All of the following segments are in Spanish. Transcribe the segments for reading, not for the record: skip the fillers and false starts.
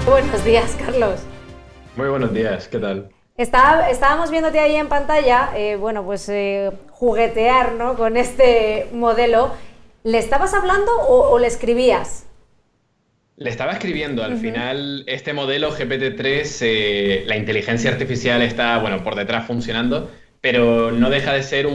Buenos días, Carlos. Muy buenos días, ¿qué tal? Estábamos viéndote ahí en pantalla, juguetear, ¿no?, con este modelo. ¿Le estabas hablando o le escribías? Le estaba escribiendo, al final este modelo GPT-3, la inteligencia artificial está, bueno, por detrás funcionando, pero no deja de ser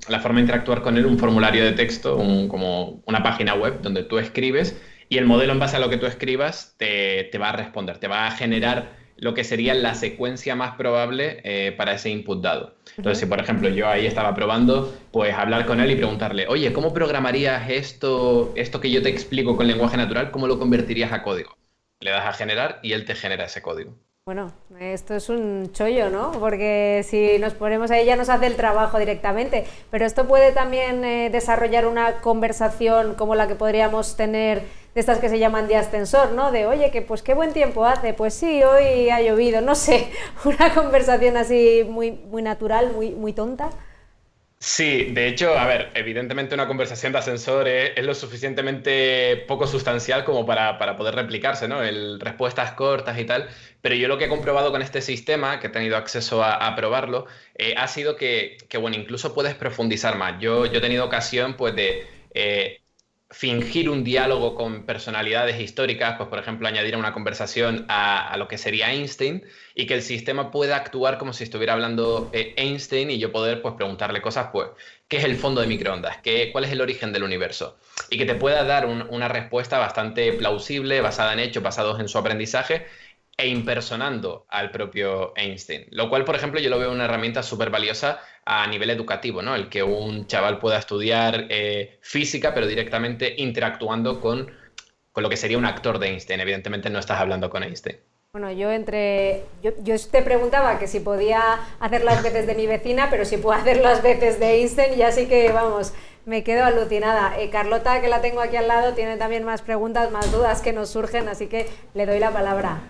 la forma de interactuar con él, un formulario de texto, como una página web donde tú escribes y el modelo en base a lo que tú escribas te va a responder, te va a generar lo que sería la secuencia más probable para ese input dado. Entonces, si por ejemplo yo ahí estaba probando, pues hablar con él y preguntarle, oye, ¿cómo programarías esto que yo te explico con lenguaje natural, cómo lo convertirías a código? Le das a generar y él te genera ese código. Bueno, esto es un chollo, ¿no? Porque si nos ponemos ahí ya nos hace el trabajo directamente, pero esto puede también desarrollar una conversación como la que podríamos tener de estas que se llaman de ascensor, ¿no? De, oye, que pues qué buen tiempo hace, pues sí, hoy ha llovido, no sé, una conversación así muy natural, muy tonta. Sí, de hecho, a ver, evidentemente una conversación de ascensor es lo suficientemente poco sustancial como para poder replicarse, ¿no? Respuestas cortas y tal, pero yo lo que he comprobado con este sistema, que he tenido acceso a probarlo, ha sido bueno, incluso puedes profundizar más. Yo he tenido ocasión, pues, de fingir un diálogo con personalidades históricas, pues por ejemplo añadir a una conversación a lo que sería Einstein y que el sistema pueda actuar como si estuviera hablando Einstein y yo poder pues preguntarle cosas, pues, ¿qué es el fondo de microondas? ¿Cuál es el origen del universo? Y que te pueda dar una respuesta bastante plausible, basada en hechos, basados en su aprendizaje e impersonando al propio Einstein. Lo cual, por ejemplo, yo lo veo una herramienta súper valiosa a nivel educativo, ¿no? El que un chaval pueda estudiar física, pero directamente interactuando con lo que sería un actor de Einstein. Evidentemente no estás hablando con Einstein. Bueno, yo te preguntaba que si podía hacer las veces de mi vecina, pero si puedo hacer las veces de Einstein, ya sí que, vamos, me quedo alucinada. Carlota, que la tengo aquí al lado, tiene también más preguntas, más dudas que nos surgen, así que le doy la palabra.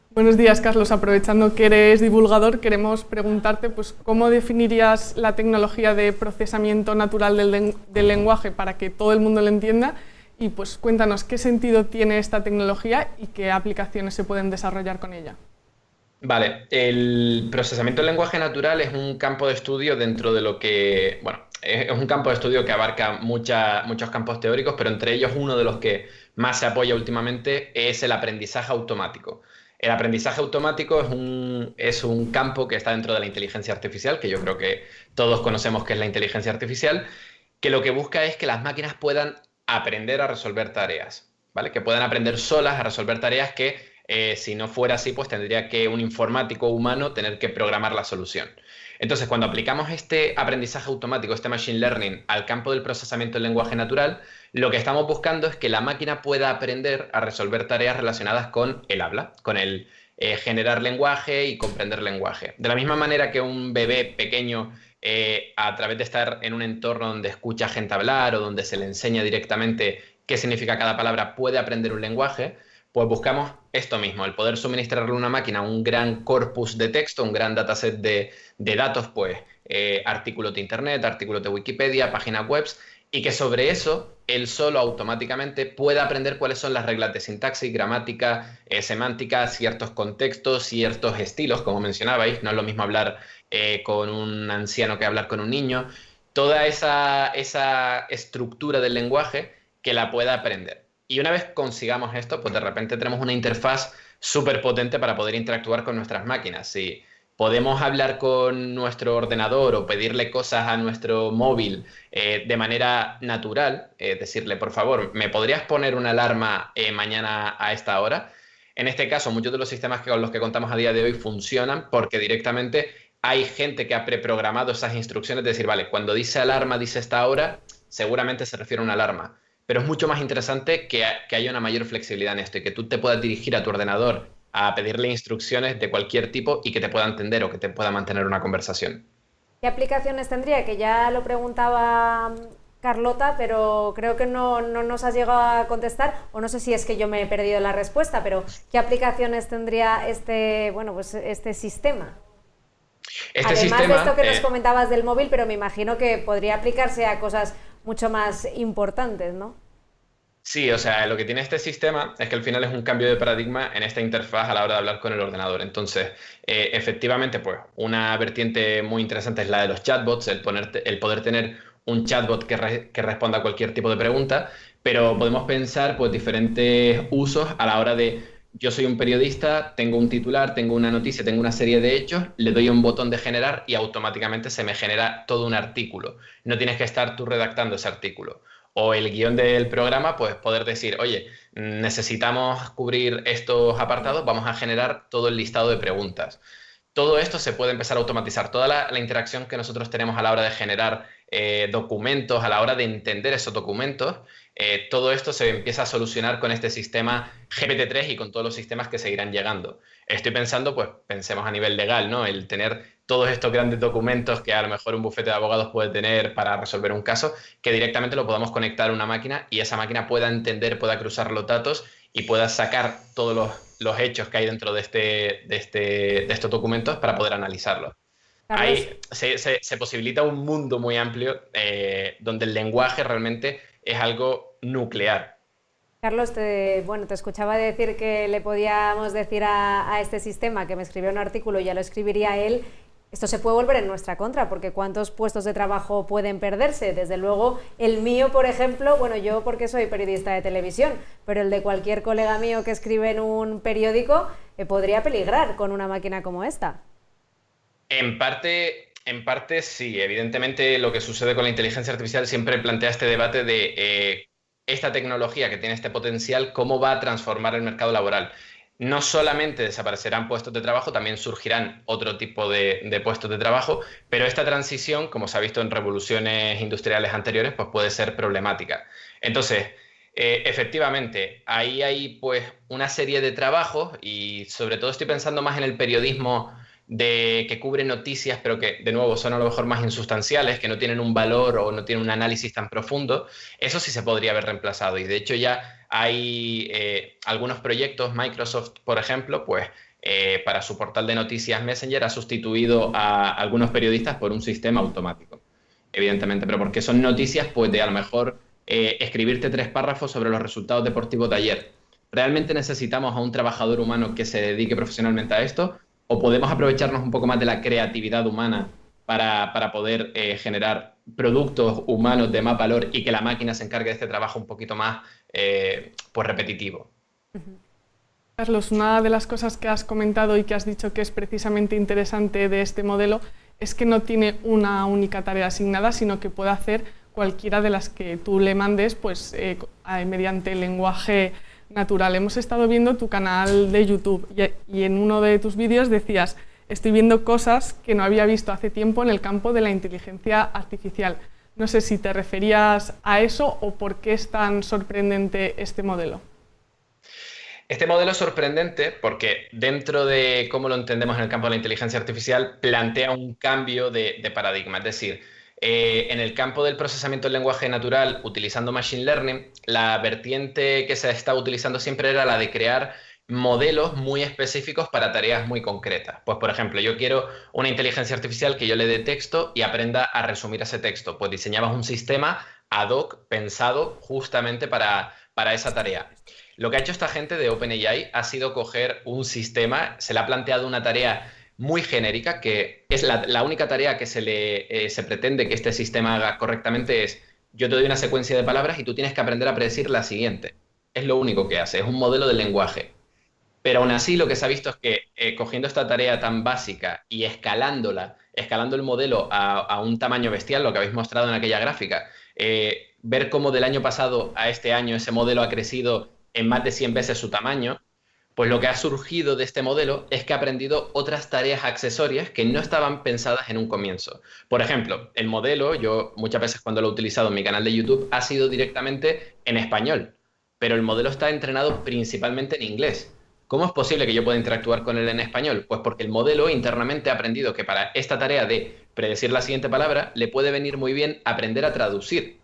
Buenos días, Carlos. Aprovechando que eres divulgador, queremos preguntarte pues, ¿cómo definirías la tecnología de procesamiento natural del lenguaje para que todo el mundo lo entienda? Y pues cuéntanos qué sentido tiene esta tecnología y qué aplicaciones se pueden desarrollar con ella. Vale, el procesamiento del lenguaje natural es un campo de estudio dentro de lo que, bueno, es un campo de estudio que abarca muchos campos teóricos, pero entre ellos uno de los que más se apoya últimamente es el aprendizaje automático. El aprendizaje automático es un campo que está dentro de la inteligencia artificial, que yo creo que todos conocemos que es la inteligencia artificial, que lo que busca es que las máquinas puedan aprender a resolver tareas, ¿vale? Que puedan aprender solas a resolver tareas que si no fuera así, pues tendría que un informático humano tener que programar la solución. Entonces, cuando aplicamos este aprendizaje automático, este machine learning, al campo del procesamiento del lenguaje natural, lo que estamos buscando es que la máquina pueda aprender a resolver tareas relacionadas con el habla, con el generar lenguaje y comprender lenguaje. De la misma manera que un bebé pequeño, a través de estar en un entorno donde escucha gente hablar o donde se le enseña directamente qué significa cada palabra, puede aprender un lenguaje, pues buscamos esto mismo, el poder suministrarle a una máquina un gran corpus de texto, un gran dataset de datos, pues artículos de internet, artículos de Wikipedia, páginas web, y que sobre eso él solo automáticamente pueda aprender cuáles son las reglas de sintaxis, gramática, semántica, ciertos contextos, ciertos estilos, como mencionabais. No es lo mismo hablar con un anciano que hablar con un niño. Toda esa estructura del lenguaje que la pueda aprender. Y una vez consigamos esto, pues de repente tenemos una interfaz súper potente para poder interactuar con nuestras máquinas. Si podemos hablar con nuestro ordenador o pedirle cosas a nuestro móvil de manera natural, decirle, por favor, ¿me podrías poner una alarma mañana a esta hora? En este caso, muchos de los sistemas con los que contamos a día de hoy funcionan porque directamente hay gente que ha preprogramado esas instrucciones, de decir, vale, cuando dice alarma, dice esta hora, seguramente se refiere a una alarma. Pero es mucho más interesante que haya una mayor flexibilidad en esto y que tú te puedas dirigir a tu ordenador a pedirle instrucciones de cualquier tipo y que te pueda entender o que te pueda mantener una conversación. ¿Qué aplicaciones tendría? Que ya lo preguntaba Carlota, pero creo que no nos has llegado a contestar, o no sé si es que yo me he perdido la respuesta, pero ¿qué aplicaciones tendría este sistema? Además de esto que nos comentabas del móvil, pero me imagino que podría aplicarse a cosas mucho más importantes, ¿no? Sí, o sea, lo que tiene este sistema es que al final es un cambio de paradigma en esta interfaz a la hora de hablar con el ordenador. Entonces, efectivamente, pues una vertiente muy interesante es la de los chatbots, el poder tener un chatbot que responda a cualquier tipo de pregunta, pero podemos pensar pues diferentes usos a la hora de yo soy un periodista, tengo un titular, tengo una noticia, tengo una serie de hechos, le doy un botón de generar y automáticamente se me genera todo un artículo. No tienes que estar tú redactando ese artículo. O el guión del programa, pues poder decir, oye, necesitamos cubrir estos apartados, vamos a generar todo el listado de preguntas. Todo esto se puede empezar a automatizar. Toda la interacción que nosotros tenemos a la hora de generar documentos, a la hora de entender esos documentos, todo esto se empieza a solucionar con este sistema GPT-3 y con todos los sistemas que seguirán llegando. Estoy pensando, pues pensemos a nivel legal, ¿no? El tener todos estos grandes documentos que a lo mejor un bufete de abogados puede tener para resolver un caso, que directamente lo podamos conectar a una máquina y esa máquina pueda entender, pueda cruzar los datos y pueda sacar todos los hechos que hay dentro de estos documentos para poder analizarlos. Carlos, Ahí se posibilita un mundo muy amplio donde el lenguaje realmente es algo nuclear. Carlos, te escuchaba decir que le podíamos decir a este sistema que me escribió un artículo y ya lo escribiría él. Esto se puede volver en nuestra contra, porque ¿cuántos puestos de trabajo pueden perderse? Desde luego, el mío, por ejemplo, bueno, yo porque soy periodista de televisión, pero el de cualquier colega mío que escribe en un periódico podría peligrar con una máquina como esta. En parte sí, evidentemente lo que sucede con la inteligencia artificial siempre plantea este debate de esta tecnología que tiene este potencial, cómo va a transformar el mercado laboral. No solamente desaparecerán puestos de trabajo, también surgirán otro tipo de puestos de trabajo, pero esta transición, como se ha visto en revoluciones industriales anteriores, pues puede ser problemática. Entonces, efectivamente, ahí hay pues una serie de trabajos y sobre todo estoy pensando más en el periodismo que cubre noticias, pero que de nuevo son a lo mejor más insustanciales, que no tienen un valor o no tienen un análisis tan profundo. Eso sí se podría haber reemplazado y de hecho ya hay algunos proyectos, Microsoft por ejemplo, pues para su portal de noticias Messenger ha sustituido a algunos periodistas por un sistema automático, evidentemente, pero porque son noticias pues de a lo mejor escribirte 3 párrafos sobre los resultados deportivos de ayer. ¿Realmente necesitamos a un trabajador humano que se dedique profesionalmente a esto? ¿O podemos aprovecharnos un poco más de la creatividad humana para poder generar productos humanos de más valor y que la máquina se encargue de este trabajo un poquito más pues repetitivo? Carlos, una de las cosas que has comentado y que has dicho que es precisamente interesante de este modelo es que no tiene una única tarea asignada, sino que puede hacer cualquiera de las que tú le mandes pues, mediante el lenguaje natural. Hemos estado viendo tu canal de YouTube y en uno de tus vídeos decías: estoy viendo cosas que no había visto hace tiempo en el campo de la inteligencia artificial. No sé si te referías a eso o por qué es tan sorprendente este modelo. Este modelo es sorprendente porque dentro de cómo lo entendemos en el campo de la inteligencia artificial plantea un cambio de paradigma. Es decir, en el campo del procesamiento del lenguaje natural, utilizando Machine Learning, la vertiente que se está utilizando siempre era la de crear modelos muy específicos para tareas muy concretas. Pues, por ejemplo, yo quiero una inteligencia artificial que yo le dé texto y aprenda a resumir ese texto. Pues diseñabas un sistema ad hoc pensado justamente para esa tarea. Lo que ha hecho esta gente de OpenAI ha sido coger un sistema, se le ha planteado una tarea muy genérica, que es la única tarea que se pretende que este sistema haga correctamente es: yo te doy una secuencia de palabras y tú tienes que aprender a predecir la siguiente. Es lo único que hace, es un modelo de lenguaje. Pero aún así lo que se ha visto es que cogiendo esta tarea tan básica y escalando el modelo a un tamaño bestial, lo que habéis mostrado en aquella gráfica, ver cómo del año pasado a este año ese modelo ha crecido en más de 100 veces su tamaño, pues lo que ha surgido de este modelo es que ha aprendido otras tareas accesorias que no estaban pensadas en un comienzo. Por ejemplo, el modelo, yo muchas veces cuando lo he utilizado en mi canal de YouTube, ha sido directamente en español, pero el modelo está entrenado principalmente en inglés. ¿Cómo es posible que yo pueda interactuar con él en español? Pues porque el modelo internamente ha aprendido que para esta tarea de predecir la siguiente palabra, le puede venir muy bien aprender a traducir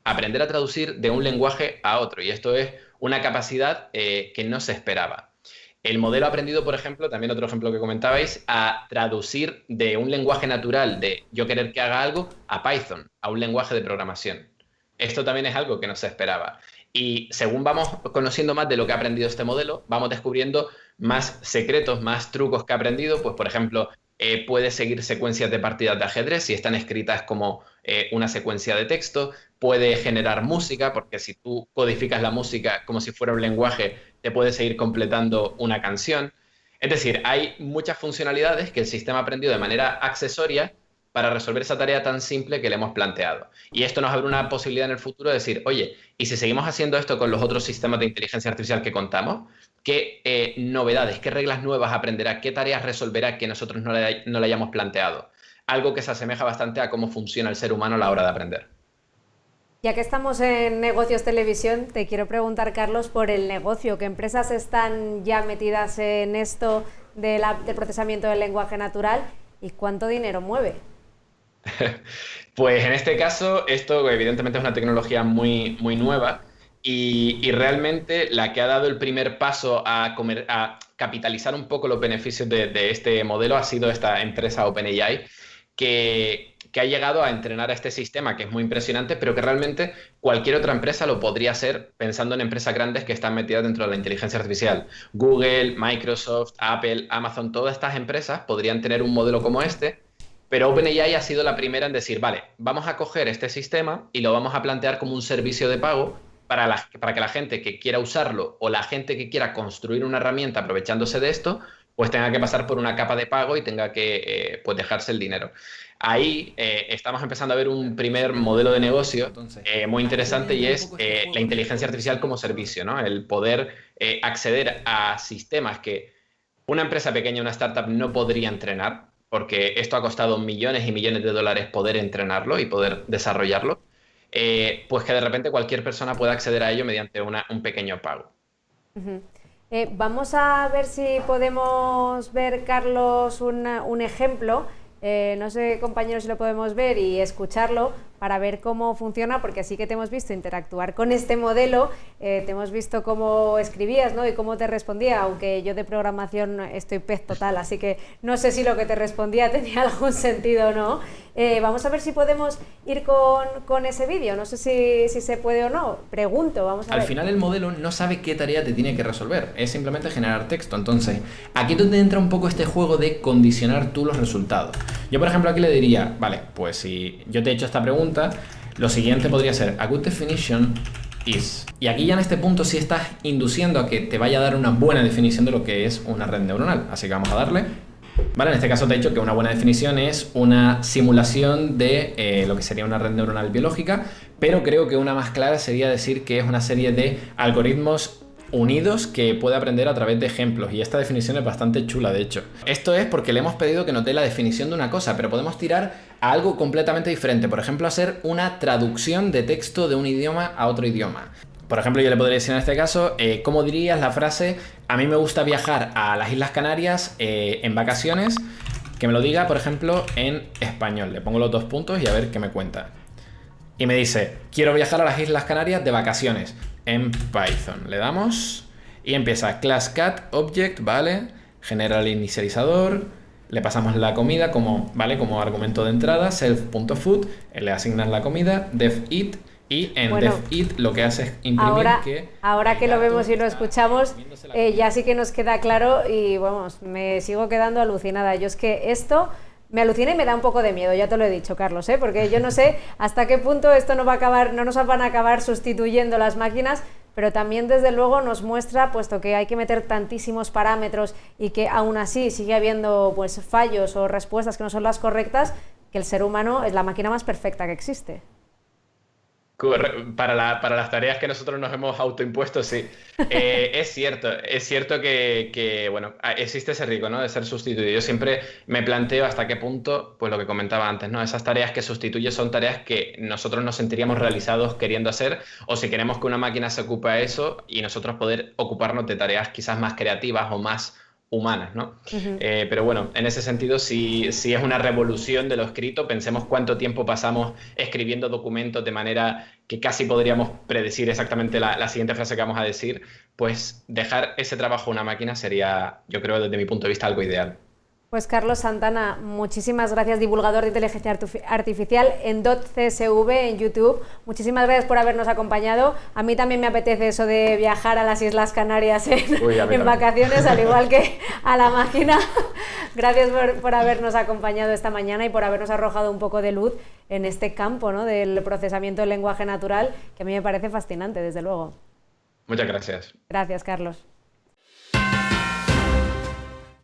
de un lenguaje a otro, y esto es una capacidad que no se esperaba. El modelo ha aprendido, por ejemplo, también otro ejemplo que comentabais, a traducir de un lenguaje natural de yo querer que haga algo a Python, a un lenguaje de programación. Esto también es algo que no se esperaba. Y según vamos conociendo más de lo que ha aprendido este modelo, vamos descubriendo más secretos, más trucos que ha aprendido. Pues, por ejemplo, puede seguir secuencias de partidas de ajedrez si están escritas como una secuencia de texto. Puede generar música, porque si tú codificas la música como si fuera un lenguaje, te puede seguir completando una canción. Es decir, hay muchas funcionalidades que el sistema ha aprendido de manera accesoria para resolver esa tarea tan simple que le hemos planteado. Y esto nos abre una posibilidad en el futuro de decir, oye, ¿y si seguimos haciendo esto con los otros sistemas de inteligencia artificial que contamos? ¿Qué novedades, qué reglas nuevas aprenderá, qué tareas resolverá que nosotros no le hayamos planteado? Algo que se asemeja bastante a cómo funciona el ser humano a la hora de aprender. Ya que estamos en Negocios Televisión, te quiero preguntar, Carlos, por el negocio. ¿Qué empresas están ya metidas en esto del procesamiento del lenguaje natural y cuánto dinero mueve? Pues en este caso, esto evidentemente es una tecnología muy, muy nueva y realmente la que ha dado el primer paso a capitalizar un poco los beneficios de este modelo ha sido esta empresa OpenAI, que ha llegado a entrenar a este sistema, que es muy impresionante, pero que realmente cualquier otra empresa lo podría hacer pensando en empresas grandes que están metidas dentro de la inteligencia artificial. Google, Microsoft, Apple, Amazon, todas estas empresas podrían tener un modelo como este, pero OpenAI ha sido la primera en decir, vale, vamos a coger este sistema y lo vamos a plantear como un servicio de pago para que la gente que quiera usarlo o la gente que quiera construir una herramienta aprovechándose de esto, pues tenga que pasar por una capa de pago y tenga que pues dejarse el dinero. Ahí estamos empezando a ver un primer modelo de negocio muy interesante y es la inteligencia artificial como servicio, ¿no? El poder acceder a sistemas que una empresa pequeña, una startup no podría entrenar, porque esto ha costado millones y millones de dólares poder entrenarlo y poder desarrollarlo, pues que de repente cualquier persona pueda acceder a ello mediante un pequeño pago. Uh-huh. Vamos a ver si podemos ver, Carlos, un ejemplo. No sé, compañeros, si lo podemos ver y escucharlo para ver cómo funciona, porque sí que te hemos visto interactuar con este modelo, te hemos visto cómo escribías, ¿no? Y cómo te respondía, aunque yo de programación estoy pez total, así que no sé si lo que te respondía tenía algún sentido o no. Vamos a ver si podemos ir con ese vídeo, no sé si se puede o no, pregunto, vamos a ver. Al final el modelo no sabe qué tarea te tiene que resolver, es simplemente generar texto. Entonces, aquí es donde entra un poco este juego de condicionar tú los resultados. Yo, por ejemplo, aquí le diría, vale, pues si yo te he hecho esta pregunta, lo siguiente podría ser a good definition is. Y aquí ya en este punto sí estás induciendo a que te vaya a dar una buena definición de lo que es una red neuronal. Así que vamos a darle. Vale, en este caso te he dicho que una buena definición es una simulación de lo que sería una red neuronal biológica, pero creo que una más clara sería decir que es una serie de algoritmos unidos que puede aprender a través de ejemplos, y esta definición es bastante chula, de hecho. Esto es porque le hemos pedido que nos dé la definición de una cosa, pero podemos tirar a algo completamente diferente. Por ejemplo, hacer una traducción de texto de un idioma a otro idioma. Por ejemplo, yo le podría decir en este caso, ¿cómo dirías la frase a mí me gusta viajar a las Islas Canarias en vacaciones? Que me lo diga, por ejemplo, en español. Le pongo los 2 puntos y a ver qué me cuenta. Y me dice, quiero viajar a las Islas Canarias de vacaciones en Python. Le damos y empieza class cat object, ¿vale? Genera el inicializador, le pasamos la comida como argumento de entrada, self.food, le asignas la comida, def it, y en def it lo que hace es imprimir ahora que lo vemos y lo escuchamos, ya sí que nos queda claro y vamos, me sigo quedando alucinada. Yo es que esto me alucina y me da un poco de miedo, ya te lo he dicho, Carlos, porque yo no sé hasta qué punto esto no nos van a acabar sustituyendo las máquinas, pero también desde luego nos muestra, puesto que hay que meter tantísimos parámetros y que aún así sigue habiendo pues fallos o respuestas que no son las correctas, que el ser humano es la máquina más perfecta que existe. Para las tareas que nosotros nos hemos autoimpuesto, sí. Es cierto que bueno, existe ese riesgo, ¿no?, de ser sustituido. Yo siempre me planteo hasta qué punto, pues lo que comentaba antes, ¿no?, esas tareas que sustituye son tareas que nosotros nos sentiríamos realizados queriendo hacer, o si queremos que una máquina se ocupe de eso y nosotros poder ocuparnos de tareas quizás más creativas o más humanas, ¿no? Uh-huh. Pero bueno, en ese sentido, si es una revolución de lo escrito, pensemos cuánto tiempo pasamos escribiendo documentos de manera que casi podríamos predecir exactamente la siguiente frase que vamos a decir, pues dejar ese trabajo a una máquina sería, yo creo, desde mi punto de vista, algo ideal. Pues Carlos Santana, muchísimas gracias, divulgador de inteligencia artificial en .csv en YouTube. Muchísimas gracias por habernos acompañado. A mí también me apetece eso de viajar a las Islas Canarias en vacaciones, al igual que a la máquina. Gracias por habernos acompañado esta mañana y por habernos arrojado un poco de luz en este campo, ¿no?, del procesamiento del lenguaje natural, que a mí me parece fascinante, desde luego. Muchas gracias. Gracias, Carlos.